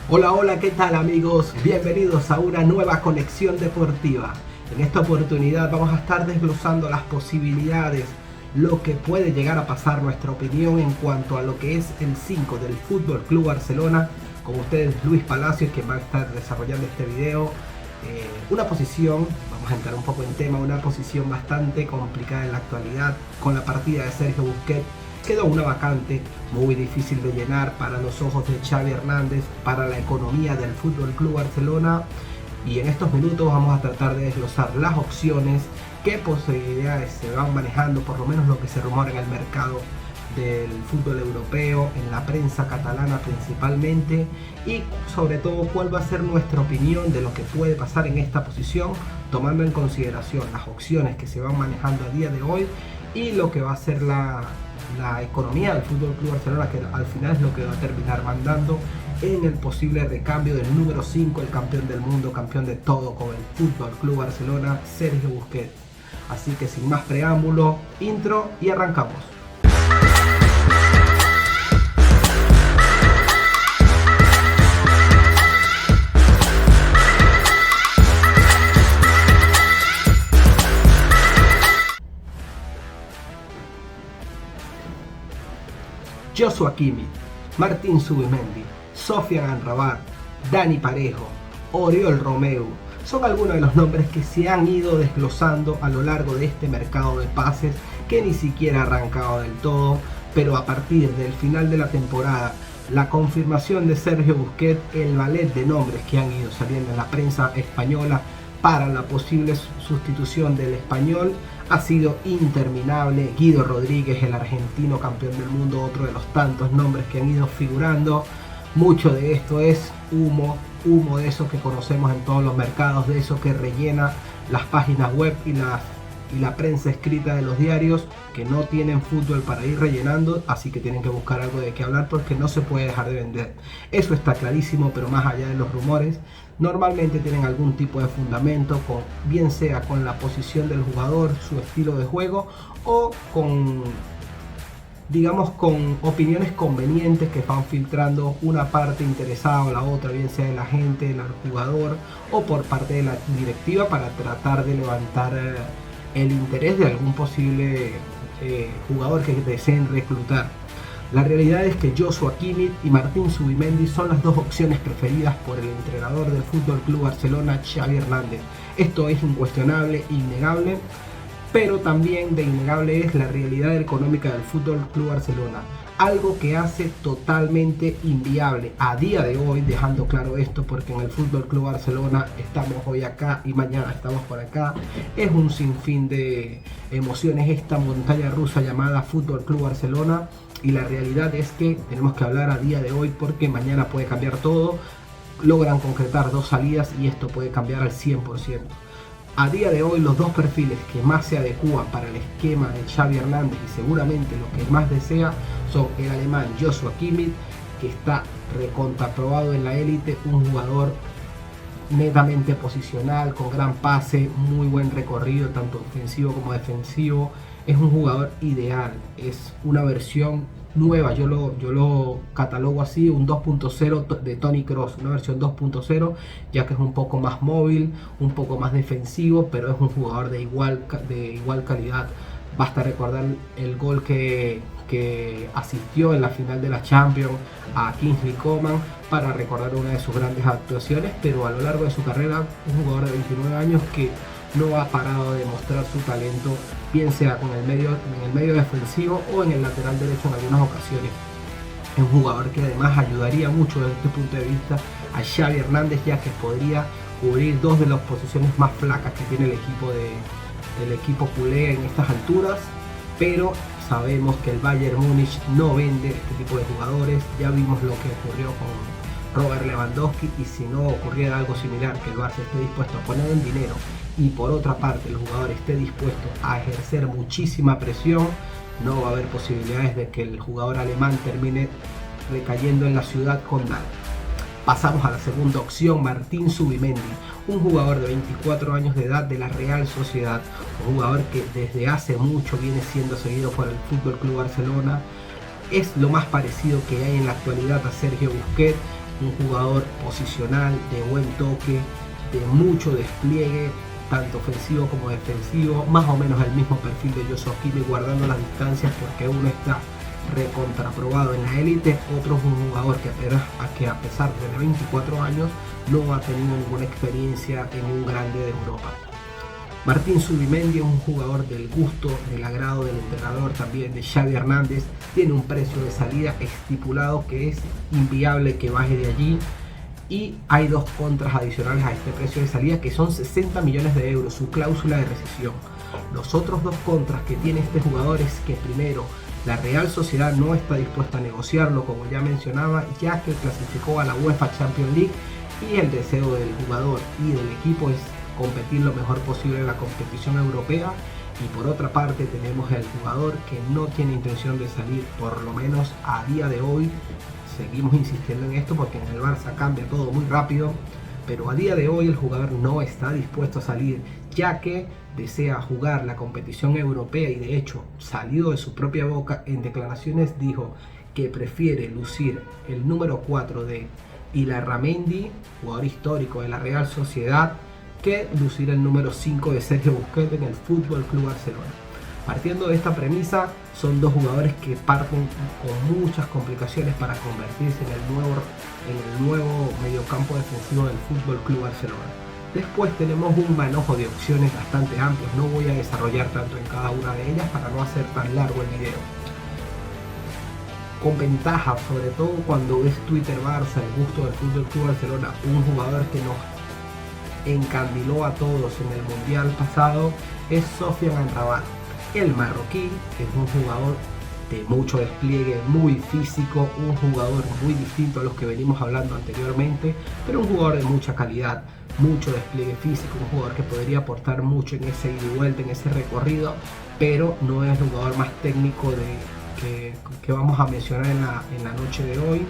Hola, hola, ¿qué tal amigos? Bienvenidos a una nueva conexión deportiva. En esta oportunidad vamos a estar desglosando las posibilidades, lo que puede llegar a pasar, nuestra opinión en cuanto a lo que es el 5 del Fútbol Club Barcelona. Con ustedes Luis Palacios, que va a estar desarrollando este video. Una posición, vamos a entrar un poco en tema, una posición bastante complicada en la actualidad. Con la partida de Sergio Busquets quedó una vacante muy difícil de llenar para los ojos de Xavi Hernández, para la economía del Fútbol Club Barcelona. Y en estos minutos vamos a tratar de desglosar las opciones, qué posibilidades se van manejando, por lo menos lo que se rumora en el mercado del fútbol europeo, en la prensa catalana principalmente, y sobre todo cuál va a ser nuestra opinión de lo que puede pasar en esta posición, tomando en consideración las opciones que se van manejando a día de hoy y lo que va a ser la economía del Fútbol Club Barcelona, que al final es lo que va a terminar mandando en el posible recambio del número 5, el campeón del mundo, campeón de todo con el Fútbol Club Barcelona, Sergio Busquets. Así que sin más preámbulo, intro y arrancamos. Joshua Kimmich, Martín Zubimendi, Sofian Amrabat, Dani Parejo, Oriol Romeu son algunos de los nombres que se han ido desglosando a lo largo de este mercado de pases, que ni siquiera ha arrancado del todo, pero a partir del final de la temporada, la confirmación de Sergio Busquets, el ballet de nombres que han ido saliendo en la prensa española para la posible sustitución del español ha sido interminable. Guido Rodríguez, el argentino campeón del mundo, otro de los tantos nombres que han ido figurando. Mucho de esto es humo de eso que conocemos en todos los mercados, de eso que rellena las páginas web y la prensa escrita de los diarios, que no tienen fútbol para ir rellenando, así que tienen que buscar algo de qué hablar porque no se puede dejar de vender. Eso está clarísimo, pero más allá de los rumores, normalmente tienen algún tipo de fundamento, bien sea con la posición del jugador, su estilo de juego, o con, digamos, con opiniones convenientes que van filtrando una parte interesada o la otra, bien sea de la gente, del jugador o por parte de la directiva, para tratar de levantar el interés de algún posible jugador que deseen reclutar. La realidad es que Joshua Kimmich y Martín Zubimendi son las dos opciones preferidas por el entrenador del Fútbol Club Barcelona, Xavi Hernández. Esto es incuestionable, innegable, pero también de innegable es la realidad económica del Fútbol Club Barcelona, algo que hace totalmente inviable a día de hoy, dejando claro esto, porque en el Fútbol Club Barcelona estamos hoy acá y mañana estamos por acá. Es un sinfín de emociones esta montaña rusa llamada Fútbol Club Barcelona, y la realidad es que tenemos que hablar a día de hoy porque mañana puede cambiar todo. Logran concretar dos salidas y esto puede cambiar al 100%. A día de hoy los dos perfiles que más se adecúan para el esquema de Xavi Hernández y seguramente lo que más desea son el alemán Joshua Kimmich, que está recontraprobado en la élite, un jugador netamente posicional, con gran pase, muy buen recorrido tanto ofensivo como defensivo. Es un jugador ideal, es una versión nueva, yo lo catalogo así, un 2.0 de Toni Kroos, una versión 2.0, ya que es un poco más móvil, un poco más defensivo, pero es un jugador de igual calidad. Basta recordar el gol que asistió en la final de la Champions a Kingsley Coman para recordar una de sus grandes actuaciones, pero a lo largo de su carrera, un jugador de 29 años que no ha parado de mostrar su talento, bien sea en el medio defensivo o en el lateral derecho en algunas ocasiones. Es un jugador que además ayudaría mucho desde este punto de vista a Xavi Hernández, ya que podría cubrir dos de las posiciones más flacas que tiene el equipo culé en estas alturas, pero sabemos que el Bayern Múnich no vende este tipo de jugadores. Ya vimos lo que ocurrió con Robert Lewandowski, y si no ocurriera algo similar, que el Barça esté dispuesto a poner en dinero y por otra parte el jugador esté dispuesto a ejercer muchísima presión, no va a haber posibilidades de que el jugador alemán termine recayendo en la ciudad condal. Pasamos a la segunda opción, Martín Zubimendi, un jugador de 24 años de edad de la Real Sociedad, un jugador que desde hace mucho viene siendo seguido por el Fútbol Club Barcelona. Es lo más parecido que hay en la actualidad a Sergio Busquets, un jugador posicional, de buen toque, de mucho despliegue, tanto ofensivo como defensivo, más o menos el mismo perfil de Joshua Kimmich, guardando las distancias, porque uno está recontraprobado en la élite, otro es un jugador que a pesar de tener 24 años no ha tenido ninguna experiencia en un grande de Europa. Martín Zubimendi es un jugador del gusto, del agrado del entrenador también, de Xavi Hernández. Tiene un precio de salida estipulado que es inviable que baje de allí. Y hay dos contras adicionales a este precio de salida, que son 60 millones de euros, su cláusula de rescisión. Los otros dos contras que tiene este jugador es que, primero, la Real Sociedad no está dispuesta a negociarlo, como ya mencionaba, ya que clasificó a la UEFA Champions League, y el deseo del jugador y del equipo es competir lo mejor posible en la competición europea. Y por otra parte tenemos el jugador que no tiene intención de salir, por lo menos a día de hoy. Seguimos insistiendo en esto porque en el Barça cambia todo muy rápido, pero a día de hoy el jugador no está dispuesto a salir, ya que desea jugar la competición europea, y de hecho, salido de su propia boca en declaraciones, dijo que prefiere lucir el número 4 de Ilarramendi, jugador histórico de la Real Sociedad, que lucir el número 5 de Sergio Busquets en el Fútbol Club Barcelona. Partiendo de esta premisa, son dos jugadores que parten con muchas complicaciones para convertirse en el nuevo mediocampo defensivo del Fútbol Club Barcelona. Después tenemos un manojo de opciones bastante amplios, no voy a desarrollar tanto en cada una de ellas para no hacer tan largo el video. Con ventaja, sobre todo cuando ves Twitter Barça, el gusto del Fútbol Club Barcelona, un jugador que nos encandiló a todos en el Mundial pasado, es Sofian Amrabat. El marroquí es un jugador de mucho despliegue, muy físico, un jugador muy distinto a los que venimos hablando anteriormente, pero un jugador de mucha calidad, mucho despliegue físico, un jugador que podría aportar mucho en ese ida y vuelta, en ese recorrido, pero no es el jugador más técnico que vamos a mencionar en la noche de hoy,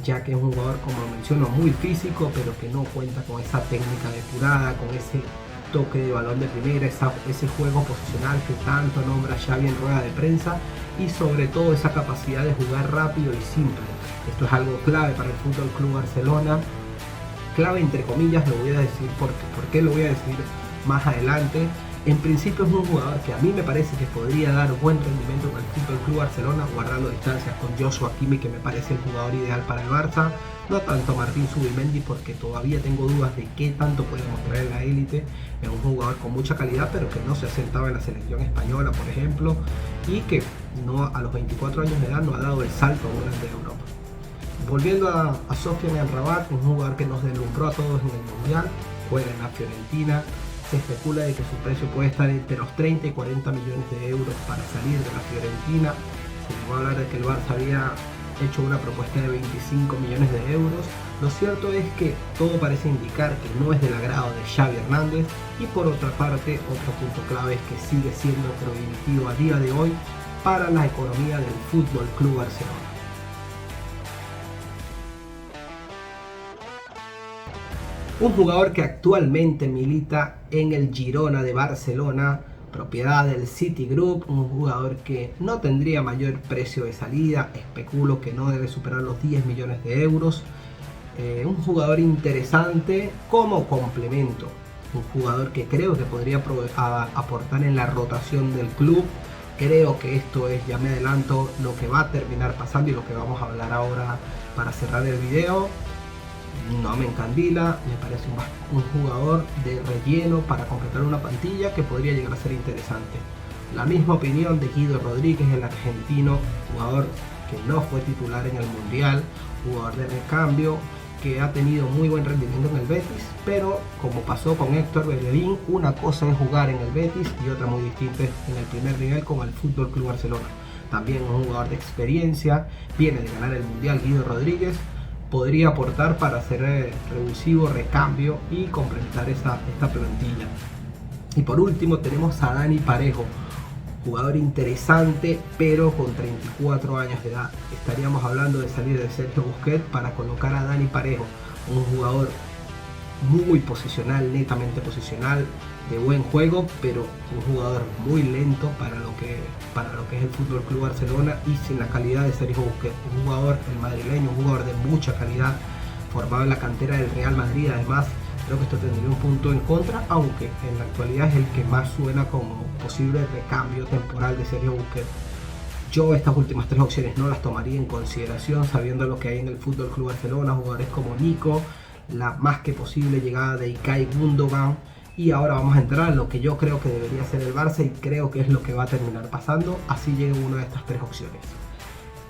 ya que es un jugador, como menciono, muy físico, pero que no cuenta con esa técnica depurada, con ese toque de balón de primera, ese juego posicional que tanto nombra Xavi en rueda de prensa, y sobre todo esa capacidad de jugar rápido y simple. Esto es algo clave para el Fútbol Club Barcelona, clave entre comillas, lo voy a decir por qué lo voy a decir más adelante. En principio es un jugador que a mí me parece que podría dar buen rendimiento con el Fútbol Club Barcelona, guardando distancias con Joshua Kimmich, que me parece el jugador ideal para el Barça. No tanto Martín Zubimendi, porque todavía tengo dudas de qué tanto puede mostrar en la élite. Es un jugador con mucha calidad, pero que no se ha sentado en la selección española, por ejemplo, y que no, a los 24 años de edad no ha dado el salto a un grande de Europa. Volviendo a Sofian Amrabat, un jugador que nos deslumbró a todos en el Mundial, juega en la Fiorentina. Se especula de que su precio puede estar entre los 30 y 40 millones de euros para salir de la Fiorentina. Se llegó a hablar de que el Barça había hecho una propuesta de 25 millones de euros. Lo cierto es que todo parece indicar que no es del agrado de Xavi Hernández, y por otra parte, otro punto clave es que sigue siendo prohibitivo a día de hoy para la economía del Fútbol Club Barcelona. Un jugador que actualmente milita en el Girona de Barcelona, propiedad del Citigroup, un jugador que no tendría mayor precio de salida, especulo que no debe superar los 10 millones de euros. Un jugador interesante como complemento, un jugador que creo que podría aportar en la rotación del club. Creo que esto es, ya me adelanto, lo que va a terminar pasando y lo que vamos a hablar ahora para cerrar el video. No me encandila, me parece un jugador de relleno para completar una plantilla que podría llegar a ser interesante. La misma opinión de Guido Rodríguez, el argentino, jugador que no fue titular en el Mundial, jugador de recambio, que ha tenido muy buen rendimiento en el Betis, pero como pasó con Héctor Bellerín, una cosa es jugar en el Betis y otra muy distinta en el primer nivel como el Fútbol Club Barcelona. También un jugador de experiencia, viene de ganar el Mundial Guido Rodríguez, podría aportar para hacer revulsivo, recambio y complementar esta plantilla. Y por último tenemos a Dani Parejo, jugador interesante pero con 34 años de edad. Estaríamos hablando de salir de Sergio Busquets para colocar a Dani Parejo, un jugador muy posicional, netamente posicional, de buen juego, pero un jugador muy lento para lo que es el Fútbol Club Barcelona y sin la calidad de Sergio Busquets. Un jugador, el madrileño, un jugador de mucha calidad, formado en la cantera del Real Madrid. Además, creo que esto tendría un punto en contra, aunque en la actualidad es el que más suena como posible recambio temporal de Sergio Busquets. Yo estas últimas tres opciones no las tomaría en consideración, sabiendo lo que hay en el Fútbol Club Barcelona, jugadores como Nico, la más que posible llegada de Ilkay Gundogan. Y ahora vamos a entrar en lo que yo creo que debería ser el Barça y creo que es lo que va a terminar pasando, así llegue una de estas tres opciones.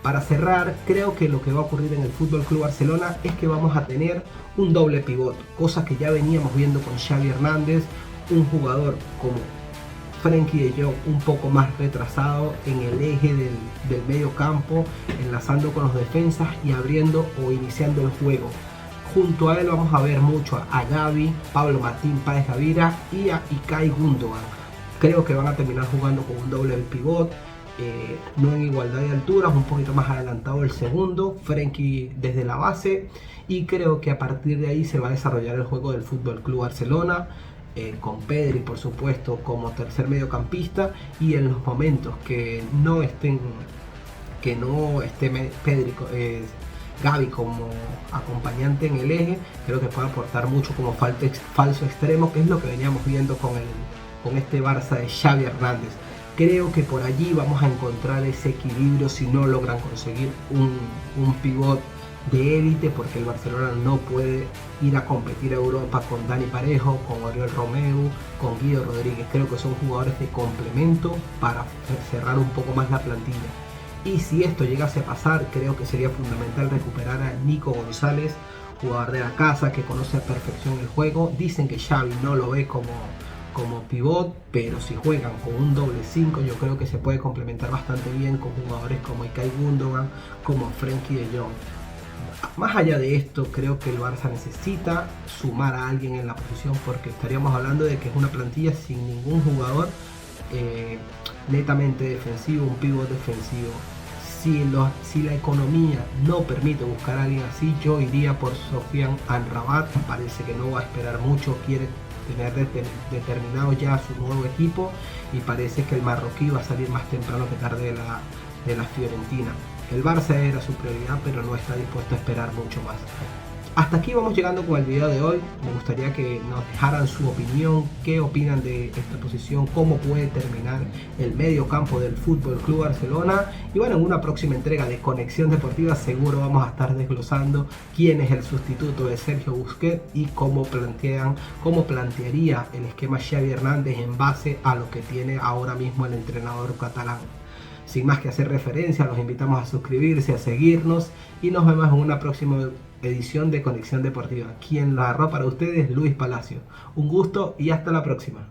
Para cerrar, creo que lo que va a ocurrir en el Fútbol Club Barcelona es que vamos a tener un doble pivot, cosa que ya veníamos viendo con Xavi Hernández, un jugador como Frenkie de Jong un poco más retrasado en el eje del medio campo, enlazando con los defensas y abriendo o iniciando el juego. Junto a él vamos a ver mucho a Gavi, Pablo Martín Páez Gavira y a Ilkay Gundogan. Creo que van a terminar jugando con un doble pivot, no en igualdad de alturas, un poquito más adelantado el segundo, Frenkie desde la base, y creo que a partir de ahí se va a desarrollar el juego del Fútbol Club Barcelona, con Pedri por supuesto como tercer mediocampista, y en los momentos que no esté Pedri, Gavi como acompañante en el eje, creo que puede aportar mucho como falso extremo, que es lo que veníamos viendo con este Barça de Xavi Hernández. Creo que por allí vamos a encontrar ese equilibrio si no logran conseguir un pivot de élite, porque el Barcelona no puede ir a competir a Europa con Dani Parejo, con Oriol Romeu, con Guido Rodríguez. Creo que son jugadores de complemento para cerrar un poco más la plantilla. Y si esto llegase a pasar, creo que sería fundamental recuperar a Nico González, jugador de la casa que conoce a perfección el juego. Dicen que Xavi no lo ve como pivot, pero si juegan con un doble 5, yo creo que se puede complementar bastante bien con jugadores como Ilkay Gundogan, como Frenkie de Jong. Más allá de esto, creo que el Barça necesita sumar a alguien en la posición, porque estaríamos hablando de que es una plantilla sin ningún jugador netamente defensivo, un pivot defensivo. Si la economía no permite buscar a alguien así, yo iría por Sofiane Amrabat. Parece que no va a esperar mucho, quiere tener determinado ya su nuevo equipo, y parece que el marroquí va a salir más temprano que tarde de la Fiorentina. El Barça era su prioridad, pero no está dispuesto a esperar mucho más. Hasta aquí vamos llegando con el video de hoy. Me gustaría que nos dejaran su opinión, qué opinan de esta posición, cómo puede terminar el medio campo del Fútbol Club Barcelona. Y bueno, en una próxima entrega de Conexión Deportiva seguro vamos a estar desglosando quién es el sustituto de Sergio Busquets y cómo plantearía el esquema Xavi Hernández en base a lo que tiene ahora mismo el entrenador catalán. Sin más que hacer referencia, los invitamos a suscribirse, a seguirnos, y nos vemos en una próxima edición de Conexión Deportiva. Quien la narró para ustedes, Luis Palacio. Un gusto y hasta la próxima.